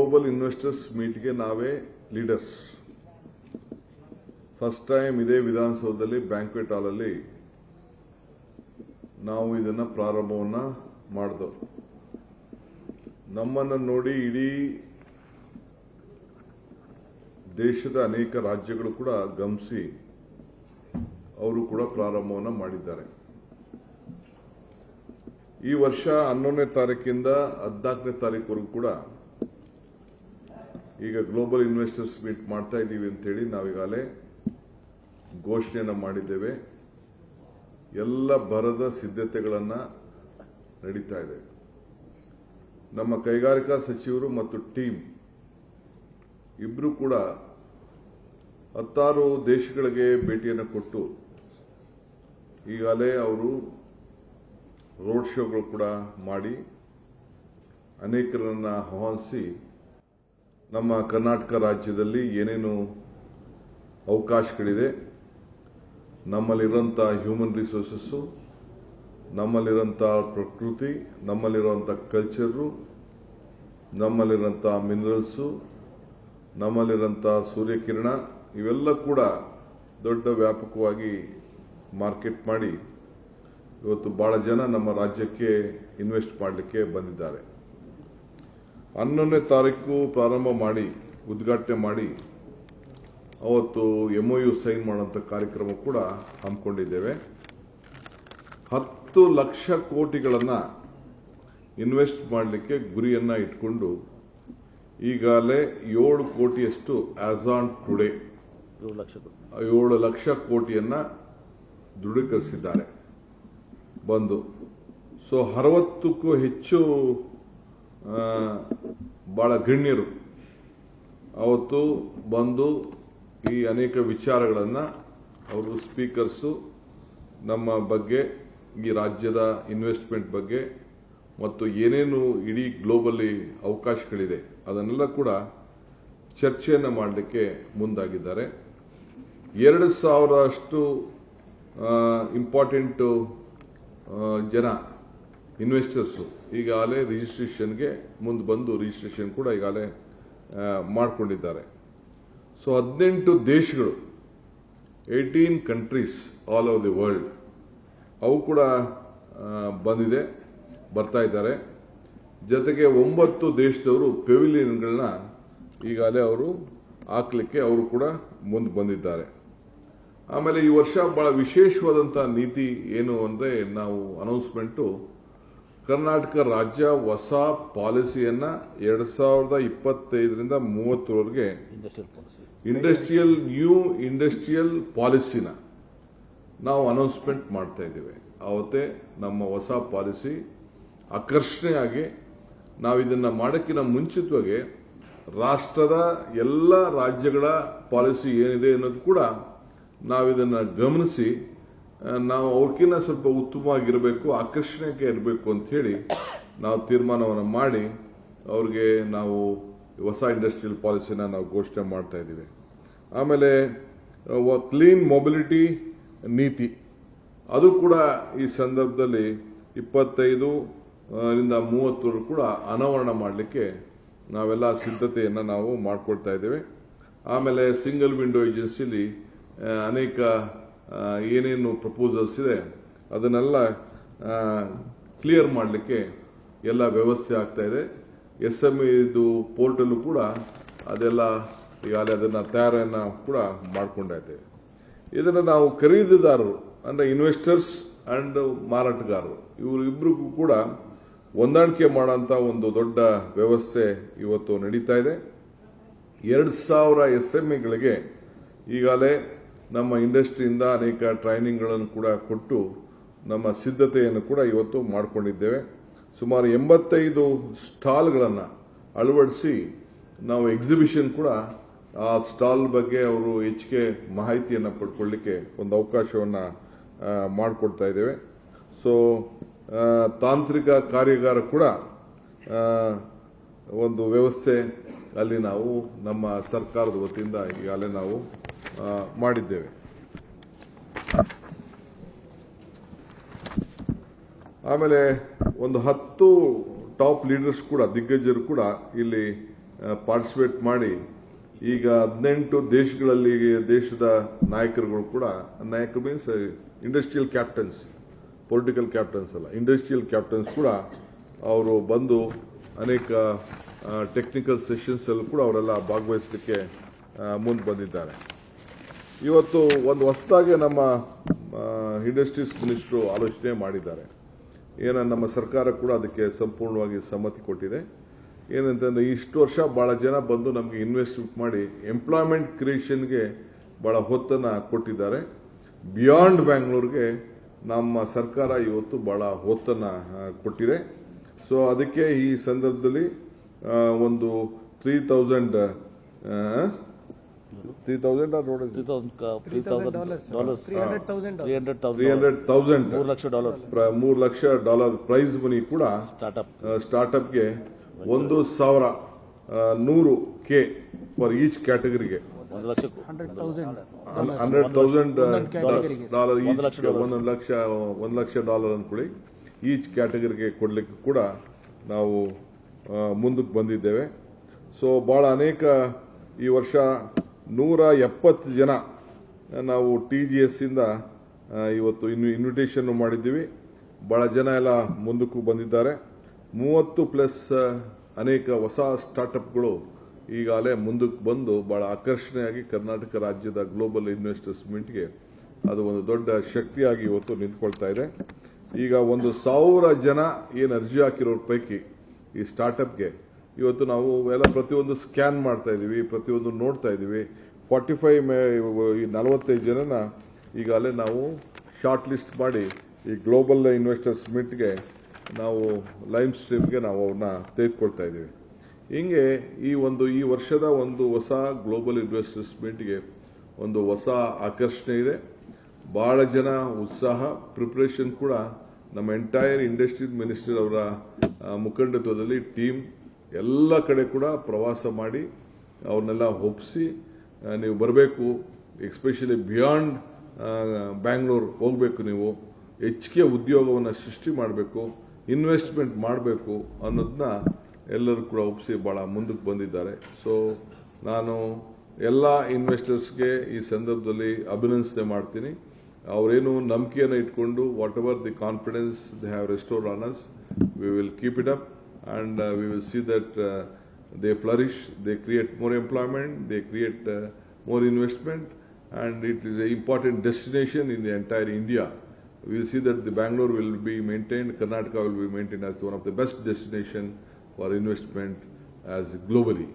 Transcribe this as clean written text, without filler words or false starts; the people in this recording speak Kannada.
ಗ್ಲೋಬಲ್ ಇನ್ವೆಸ್ಟರ್ಸ್ ಮೀಟ್ಗೆ ನಾವೇ ಲೀಡರ್ಸ್. ಫಸ್ಟ್ ಟೈಮ್ ಇದೇ ವಿಧಾನಸೌಧದಲ್ಲಿ ಬ್ಯಾಂಕ್ವೆಟ್ ಹಾಲಲ್ಲಿ ನಾವು ಇದನ್ನ ಪ್ರಾರಂಭವನ್ನ ಮಾಡಿದೆವು. ನಮ್ಮನ್ನು ನೋಡಿ ಇಡೀ ದೇಶದ ಅನೇಕ ರಾಜ್ಯಗಳು ಕೂಡ ಗಮನಿಸಿ ಅವರು ಕೂಡ ಪ್ರಾರಂಭವನ್ನ ಮಾಡಿದ್ದಾರೆ. ಈ ವರ್ಷ 11ನೇ ತಾರೀಕಿಂದ 14ನೇ ತಾರೀಕುವರೆಗೂ ಕೂಡ ಈಗ ಗ್ಲೋಬಲ್ ಇನ್ವೆಸ್ಟರ್ಸ್ ಮೀಟ್ ಮಾಡ್ತಾ ಇದ್ದೀವಿ ಅಂತೇಳಿ ನಾವೀಗಾಗಲೇ ಘೋಷಣೆಯನ್ನು ಮಾಡಿದ್ದೇವೆ. ಎಲ್ಲ ಬರದ ಸಿದ್ಧತೆಗಳನ್ನು ನಡೀತಾ ಇದೆ. ನಮ್ಮ ಕೈಗಾರಿಕಾ ಸಚಿವರು ಮತ್ತು ಟೀಮ್ ಇಬ್ಬರು ಕೂಡ 16 ದೇಶಗಳಿಗೆ ಭೇಟಿಯನ್ನು ಕೊಟ್ಟು ಈಗಾಗಲೇ ಅವರು ರೋಡ್ ಶೋಗಳು ಕೂಡ ಮಾಡಿ ಅನೇಕರನ್ನ ಆಹ್ವಾನಿಸಿ ನಮ್ಮ ಕರ್ನಾಟಕ ರಾಜ್ಯದಲ್ಲಿ ಏನೇನು ಅವಕಾಶಗಳಿದೆ, ನಮ್ಮಲ್ಲಿರುವಂಥ ಹ್ಯೂಮನ್ ರಿಸೋರ್ಸಸ್ಸು, ನಮ್ಮಲ್ಲಿರುವಂಥ ಪ್ರಕೃತಿ, ನಮ್ಮಲ್ಲಿರುವಂಥ ಕಲ್ಚರು, ನಮ್ಮಲ್ಲಿರುವಂಥ ಮಿನರಲ್ಸು, ನಮ್ಮಲ್ಲಿರುವಂಥ ಸೂರ್ಯಕಿರಣ ಇವೆಲ್ಲ ಕೂಡ ದೊಡ್ಡ ವ್ಯಾಪಕವಾಗಿ ಮಾರ್ಕೆಟ್ ಮಾಡಿ ಇವತ್ತು ಬಹಳ ಜನ ನಮ್ಮ ರಾಜ್ಯಕ್ಕೆ ಇನ್ವೆಸ್ಟ್ ಮಾಡಲಿಕ್ಕೆ ಬಂದಿದ್ದಾರೆ. 11ನೇ ತಾರೀಕು ಪ್ರಾರಂಭ ಮಾಡಿ ಉದ್ಘಾಟನೆ ಮಾಡಿ ಅವತ್ತು MOU ಸೈನ್ ಮಾಡುವಂಥ ಕಾರ್ಯಕ್ರಮ ಕೂಡ ಹಮ್ಮಿಕೊಂಡಿದ್ದೇವೆ. 10 ಲಕ್ಷ ಕೋಟಿಗಳನ್ನು ಇನ್ವೆಸ್ಟ್ ಮಾಡಲಿಕ್ಕೆ ಗುರಿಯನ್ನ ಇಟ್ಕೊಂಡು ಈಗಾಗಲೇ 7 ಕೋಟಿಯಷ್ಟು ಆಸ್ ಆನ್ ಟುಡೇ 7 ಲಕ್ಷ ಕೋಟಿಯನ್ನ ದೃಢೀಕರಿಸಿದ್ದಾರೆ ಬಂದು. ಸೊ 60ಕ್ಕೂ ಹೆಚ್ಚು ಬಹಳ ಗಣ್ಯರು ಅವತ್ತು ಬಂದು ಈ ಅನೇಕ ವಿಚಾರಗಳನ್ನು ಅವರು ಸ್ಪೀಕರ್ಸು ನಮ್ಮ ಬಗ್ಗೆ, ಈ ರಾಜ್ಯದ ಇನ್ವೆಸ್ಟ್ಮೆಂಟ್ ಬಗ್ಗೆ ಮತ್ತು ಏನೇನು ಇಡೀ ಗ್ಲೋಬಲಿ ಅವಕಾಶಗಳಿದೆ ಅದನ್ನೆಲ್ಲ ಕೂಡ ಚರ್ಚೆಯನ್ನು ಮಾಡಲಿಕ್ಕೆ ಮುಂದಾಗಿದ್ದಾರೆ. 2,000 ಅಷ್ಟು ಇಂಪಾರ್ಟೆಂಟ್ ಜನ ಇನ್ವೆಸ್ಟರ್ಸು ಈಗಾಗಲೇ ರಿಜಿಸ್ಟ್ರೇಷನ್ಗೆ ಮುಂದೆ ಬಂದು ರಿಜಿಸ್ಟ್ರೇಷನ್ ಕೂಡ ಈಗಾಗಲೇ ಮಾಡಿಕೊಂಡಿದ್ದಾರೆ. ಸೊ 18 ದೇಶಗಳು 18 countries all over the world ಅವು ಕೂಡ ಬರ್ತಾ ಇದ್ದಾರೆ. ಜೊತೆಗೆ 9 ದೇಶದವರು ಪೆವಿಲಿಯನ್ಗಳನ್ನ ಈಗಾಗಲೇ ಅವರು ಹಾಕ್ಲಿಕ್ಕೆ ಅವರು ಕೂಡ ಮುಂದೆ ಬಂದಿದ್ದಾರೆ. ಆಮೇಲೆ ಈ ವರ್ಷ ಬಹಳ ವಿಶೇಷವಾದಂತಹ ನೀತಿ ಏನು ಅಂದ್ರೆ ನಾವು ಅನೌನ್ಸ್ಮೆಂಟು ಕರ್ನಾಟಕ ರಾಜ್ಯ ಹೊಸ ಪಾಲಿಸಿಯನ್ನ 2025ರಿಂದ 30ರವರೆಗೆ ನ್ಯೂ ಇಂಡಸ್ಟ್ರಿಯಲ್ ಪಾಲಿಸಿನ ನಾವು ಅನೌನ್ಸ್ಮೆಂಟ್ ಮಾಡ್ತಾ ಇದ್ದೇವೆ. ಅವತ್ತೇ ನಮ್ಮ ಹೊಸ ಪಾಲಿಸಿ ಆಕರ್ಷಣೆಯಾಗಿ ನಾವು ಇದನ್ನ ಮಾಡೋಕ್ಕಿಂತ ಮುಂಚಿತವಾಗಿ ರಾಷ್ಟ್ರದ ಎಲ್ಲ ರಾಜ್ಯಗಳ ಪಾಲಿಸಿ ಏನಿದೆ ಅನ್ನೋದು ಕೂಡ ನಾವಿದನ್ನು ಗಮನಿಸಿ ನಾವು ಅವ್ರಕ್ಕಿಂತ ಸ್ವಲ್ಪ ಉತ್ತಮವಾಗಿರಬೇಕು, ಆಕರ್ಷಣೆಗೆ ಇರಬೇಕು ಅಂತ ಹೇಳಿ ನಾವು ತೀರ್ಮಾನವನ್ನು ಮಾಡಿ ಅವ್ರಿಗೆ ನಾವು ಹೊಸ ಇಂಡಸ್ಟ್ರಿಯಲ್ ಪಾಲಿಸಿನ ನಾವು ಘೋಷಣೆ ಮಾಡ್ತಾ ಇದ್ದೀವಿ. ಆಮೇಲೆ ಕ್ಲೀನ್ ಮೊಬಿಲಿಟಿ ನೀತಿ ಅದು ಕೂಡ ಈ ಸಂದರ್ಭದಲ್ಲಿ 25ರಿಂದ 30 ಕೂಡ ಅನಾವರಣ ಮಾಡಲಿಕ್ಕೆ ನಾವೆಲ್ಲ ಸಿದ್ಧತೆಯನ್ನು ನಾವು ಮಾಡ್ಕೊಳ್ತಾ ಇದ್ದೇವೆ. ಆಮೇಲೆ ಸಿಂಗಲ್ ವಿಂಡೋ ಏಜೆನ್ಸಿಲಿ ಅನೇಕ ಏನೇನು ಪ್ರಪೋಸಲ್ಸ್ ಇದೆ ಅದನ್ನೆಲ್ಲ ಕ್ಲಿಯರ್ ಮಾಡಲಿಕ್ಕೆ ಎಲ್ಲ ವ್ಯವಸ್ಥೆ ಆಗ್ತಾ ಇದೆ. SME ಇದು ಪೋರ್ಟಲ್ ಕೂಡ ಅದೆಲ್ಲ ಈಗಾಗಲೇ ಅದನ್ನು ತಯಾರನ್ನು ಕೂಡ ಮಾಡ್ಕೊಂಡಾಯ್ತೇವೆ. ಇದನ್ನು ನಾವು ಖರೀದಿದಾರರು ಅಂದರೆ ಇನ್ವೆಸ್ಟರ್ಸ್ ಅಂಡ್ ಮಾರಾಟಗಾರರು ಇವರಿಬ್ಬರಿಗೂ ಕೂಡ ಹೊಂದಾಣಿಕೆ ಮಾಡೋಂಥ ಒಂದು ದೊಡ್ಡ ವ್ಯವಸ್ಥೆ ಇವತ್ತು ನಡೀತಾ ಇದೆ. 2,000 SMEಗಳಿಗೆ ಈಗಾಗಲೇ ನಮ್ಮ ಇಂಡಸ್ಟ್ರಿಯಿಂದ ಅನೇಕ ಟ್ರೈನಿಂಗ್ಗಳನ್ನು ಕೂಡ ಕೊಟ್ಟು ನಮ್ಮ ಸಿದ್ಧತೆಯನ್ನು ಕೂಡ ಇವತ್ತು ಮಾಡಿಕೊಂಡಿದ್ದೇವೆ. ಸುಮಾರು 85 ಸ್ಟಾಲ್ಗಳನ್ನು ಅಳವಡಿಸಿ ನಾವು ಎಕ್ಸಿಬಿಷನ್ ಕೂಡ ಆ ಸ್ಟಾಲ್ ಬಗ್ಗೆ ಅವರು ಹೆಚ್ಚಿಗೆ ಮಾಹಿತಿಯನ್ನು ಪಡ್ಕೊಳ್ಳಿಕ್ಕೆ ಒಂದು ಅವಕಾಶವನ್ನು ಮಾಡಿಕೊಡ್ತಾ ಇದ್ದೇವೆ. ಸೊ ತಾಂತ್ರಿಕ ಕಾರ್ಯಾಗಾರ ಕೂಡ ಒಂದು ವ್ಯವಸ್ಥೆ ಅಲ್ಲಿ ನಾವು ನಮ್ಮ ಸರ್ಕಾರದ ವತಿಯಿಂದ ಈಗಾಗಲೇ ನಾವು ಮಾಡಿದ್ದೇವೆ. ಆಮೇಲೆ ಒಂದು 10 ಟಾಪ್ ಲೀಡರ್ಸ್ ಕೂಡ ದಿಗ್ಗಜರು ಕೂಡ ಇಲ್ಲಿ ಪಾರ್ಟಿಸಿಪೇಟ್ ಮಾಡಿ ಈಗ 18 ದೇಶಗಳಲ್ಲಿ ದೇಶದ ನಾಯಕರುಗಳು ಕೂಡ, ನಾಯಕರು means industrial captains, political captains ಅಲ್ಲ, ಇಂಡಸ್ಟ್ರಿಯಲ್ ಕ್ಯಾಪ್ಟನ್ಸ್ ಕೂಡ ಅವರು ಬಂದು ಅನೇಕ ಟೆಕ್ನಿಕಲ್ ಸೆಷನ್ಸ್ ಅಲ್ಲೂ ಕೂಡ ಅವರೆಲ್ಲ ಭಾಗವಹಿಸಲಿಕ್ಕೆ ಮುಂದೆ ಬಂದಿದ್ದಾರೆ. ಇವತ್ತು ಒಂದು ಹೊಸದಾಗಿ ನಮ್ಮ ಇಂಡಸ್ಟ್ರೀಸ್ ಮಿನಿಸ್ಟ್ರು ಆಲೋಚನೆ ಮಾಡಿದ್ದಾರೆ. ನಮ್ಮ ಸರ್ಕಾರ ಕೂಡ ಅದಕ್ಕೆ ಸಂಪೂರ್ಣವಾಗಿ ಸಮ್ಮತಿ ಕೊಟ್ಟಿದೆ. ಏನಂತಂದ್ರೆ ಇಷ್ಟು ವರ್ಷ ಬಹಳ ಜನ ಬಂದು ನಮಗೆ ಇನ್ವೆಸ್ಟ್ಮೆಂಟ್ ಮಾಡಿ ಎಂಪ್ಲಾಯ್ಮೆಂಟ್ ಕ್ರಿಯೇಷನ್ಗೆ ಬಹಳ ಹೊತ್ತನ್ನು ಕೊಟ್ಟಿದ್ದಾರೆ. ಬಿಯಾಂಡ್ ಬ್ಯಾಂಗ್ಳೂರ್ಗೆ ನಮ್ಮ ಸರ್ಕಾರ ಇವತ್ತು ಬಹಳ ಹೊತ್ತನ್ನು ಕೊಟ್ಟಿದೆ. ಸೊ ಅದಕ್ಕೆ ಈ ಸಂದರ್ಭದಲ್ಲಿ ಒಂದು 3,000 $300,000 ಲಕ್ಷ ಪ್ರೈಸ್ ಮನಿ ಕೂಡ ಸ್ಟಾರ್ಟ್ಅಪ್ಗೆ 1,100 ಫಾರ್ ಈಚ್ ಕ್ಯಾಟಗರಿಗೆ $100,000 ಅನ್ಕೊಳ್ಳಿ, ಈಚ್ ಕ್ಯಾಟಗರಿಗೆ ಕೊಡ್ಲಿಕ್ಕೆ ಕೂಡ ನಾವು ಮುಂದಕ್ಕೆ ಬಂದಿದ್ದೇವೆ. ಸೊ ಬಹಳ ಅನೇಕ ಈ ವರ್ಷ 170 ಜನ ನಾವು TGS ಇಂದ ಇವತ್ತು ಇನ್ವಿಟೇಷನ್ ಮಾಡಿದ್ದೀವಿ. ಬಹಳ ಜನ ಎಲ್ಲ ಮುಂದಕ್ಕೂ ಬಂದಿದ್ದಾರೆ. 30+ ಅನೇಕ ಹೊಸ ಸ್ಟಾರ್ಟ್ಅಪ್ಗಳು ಈಗಾಗಲೇ ಮುಂದಕ್ಕೆ ಬಂದು ಬಹಳ ಆಕರ್ಷಣೆಯಾಗಿ ಕರ್ನಾಟಕ ರಾಜ್ಯದ ಗ್ಲೋಬಲ್ ಇನ್ವೆಸ್ಟರ್ಸ್ ಮೀಟ್ಗೆ ಅದು ಒಂದು ದೊಡ್ಡ ಶಕ್ತಿಯಾಗಿ ಇವತ್ತು ನಿಂತ್ಕೊಳ್ತಾ ಇದೆ. ಈಗ 1,000 ಜನ ಏನು ಅರ್ಜಿ ಹಾಕಿರೋರ ಪೈಕಿ ಈ ಸ್ಟಾರ್ಟ್ಅಪ್ಗೆ ಇವತ್ತು ನಾವು ಎಲ್ಲ ಪ್ರತಿಯೊಂದು ಸ್ಕ್ಯಾನ್ ಮಾಡ್ತಾ ಇದೀವಿ, ಪ್ರತಿಯೊಂದು ನೋಡ್ತಾ ಇದೀವಿ. 45 ಜನನ ಈಗಾಗಲೇ ನಾವು ಶಾರ್ಟ್ ಲಿಸ್ಟ್ ಮಾಡಿ ಈ ಗ್ಲೋಬಲ್ ಇನ್ವೆಸ್ಟರ್ಸ್ ಮೀಟ್ಗೆ ನಾವು ಲೈವ್ ಸ್ಟ್ರೀಮ್ಗೆ ನಾವು ಅವ್ರನ್ನ ತೆಗೆದುಕೊಳ್ತಾ ಇದ್ದೀವಿ. ಹಿಂಗೆ ಈ ವರ್ಷದ ಒಂದು ಹೊಸ ಗ್ಲೋಬಲ್ ಇನ್ವೆಸ್ಟರ್ಸ್ ಮೀಟ್ಗೆ ಒಂದು ಹೊಸ ಆಕರ್ಷಣೆ ಇದೆ. ಬಹಳ ಜನ ಉತ್ಸಾಹ, ಪ್ರಿಪರೇಷನ್ ಕೂಡ ನಮ್ಮ ಎಂಟೈರ್ ಇಂಡಸ್ಟ್ರಿ ಮಿನಿಸ್ಟರ್ ಅವರ ಮುಖಂಡತ್ವದಲ್ಲಿ ಟೀಮ್ ಎಲ್ಲ ಕಡೆ ಕೂಡ ಪ್ರವಾಸ ಮಾಡಿ ಅವ್ರನ್ನೆಲ್ಲ ಒಪ್ಪಿಸಿ ನೀವು ಬರಬೇಕು, ಎಸ್ಪೆಷಲಿ ಬಿಯಾಂಡ್ ಬ್ಯಾಂಗ್ಳೂರ್ ಹೋಗಬೇಕು, ನೀವು ಹೆಚ್ಚಿಗೆ ಉದ್ಯೋಗವನ್ನು ಸೃಷ್ಟಿ ಮಾಡಬೇಕು, ಇನ್ವೆಸ್ಟ್ಮೆಂಟ್ ಮಾಡಬೇಕು ಅನ್ನೋದನ್ನ ಎಲ್ಲರೂ ಕೂಡ ಒಪ್ಪಿಸಿ ಭಾಳ ಮುಂದಕ್ಕೆ ಬಂದಿದ್ದಾರೆ. ಸೊ ನಾನು ಎಲ್ಲ ಇನ್ವೆಸ್ಟರ್ಸ್ಗೆ ಈ ಸಂದರ್ಭದಲ್ಲಿ ಅಭಿನಂದನೆ ಮಾಡ್ತೀನಿ. ಅವರೇನು ನಂಬಿಕೆಯನ್ನು ಇಟ್ಕೊಂಡು what ever the confidence they have restored on us, we will keep it up and we will see that they flourish, they create more employment, they create more investment, and it is an important destination in the entire India. We will see that the Bangalore will be maintained, Karnataka will be maintained as one of the best destination for investment as globally.